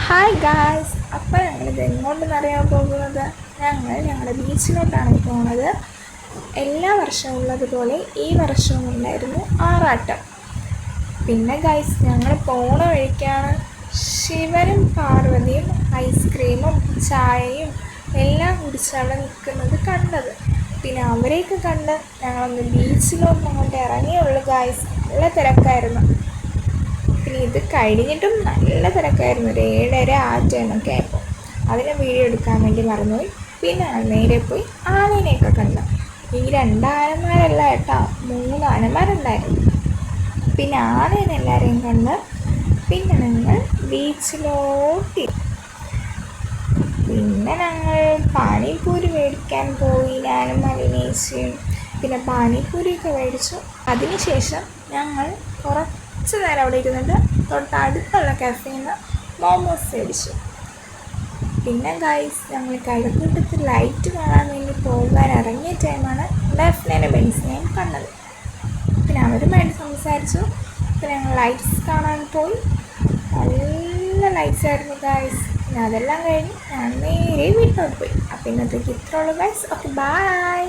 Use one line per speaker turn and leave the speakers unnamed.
Hi guys, അപ്പോൾ ഞങ്ങളിത് എങ്ങോട്ടെന്നറിയാൻ പോകുന്നത് ഞങ്ങളുടെ ബീച്ചിലോട്ടാണ് പോകുന്നത്. എല്ലാ വർഷവും ഉള്ളതുപോലെ ഈ വർഷവും ഉണ്ടായിരുന്നു ആറാട്ടം. പിന്നെ ഗായ്സ്, ഞങ്ങൾ പോണ വഴിക്കാണ് ശിവനും പാർവതിയും ഐസ്ക്രീമും ചായയും എല്ലാം കുടിച്ച് അവിടെ നിൽക്കുന്നത് കണ്ടത്. പിന്നെ അവരെയൊക്കെ കണ്ട് ഞങ്ങളൊന്ന് ബീച്ചിലോട്ട് അങ്ങോട്ട് ഇറങ്ങിയുള്ളൂ ഗായ്സ്. നല്ല തിരക്കായിരുന്നു. പിന്നെ ഇത് കഴിഞ്ഞിട്ടും നല്ല തിരക്കായിരുന്നു. ഒരു 7:30 ആ ടൈമൊക്കെ ആയപ്പോൾ അതിനെ വീഡിയോ എടുക്കാൻ വേണ്ടി മറന്നുപോയി. പിന്നെ നേരെ പോയി ആനേനെയൊക്കെ കണ്ടു. ഈ 2 ആനമാരല്ല കേട്ടോ, 3 ആനമാരുണ്ടായിരുന്നു. പിന്നെ ആനേനെ എല്ലാവരെയും കണ്ട് പിന്നെ ഞങ്ങൾ ബീച്ചിലോട്ട്. പിന്നെ ഞങ്ങൾ പാനിപ്പൂരി മേടിക്കാൻ പോയി, ഞാനും മലിനേച്ചിയും. പിന്നെ പാനിപ്പൂരിയൊക്കെ മേടിച്ചു. അതിനുശേഷം ഞങ്ങൾ കുറച്ച് നേരം അവിടെ ഇരുന്നിട്ട് തൊട്ടടുത്തുള്ള കഫേയിൽ നിന്ന് മോമോസ് മേടിച്ചു. പിന്നെ ഗൈസ്, ഞങ്ങൾ കഴക്കൂട്ടത്ത് ലൈറ്റ് കാണാൻ വേണ്ടി പോകാൻ ഇറങ്ങിയ ടൈമാണ് ഡെഫ്നേനെ ബെൻസിനെയും കണ്ടത്. പിന്നെ അവരുമായിട്ട് സംസാരിച്ചു. പിന്നെ ഞങ്ങൾ ലൈറ്റ്സ് കാണാൻ പോയി. നല്ല ലൈറ്റ്സ് ആയിരുന്നു ഗൈസ്. പിന്നെ അതെല്ലാം കഴിഞ്ഞ് ഞാൻ നേരെ വീട്ടിലോട്ട് പോയി. അപ്പോൾ ഇന്നത്തേക്ക് ഇത്രയുള്ളൂ ഗൈസ്. Okay, by.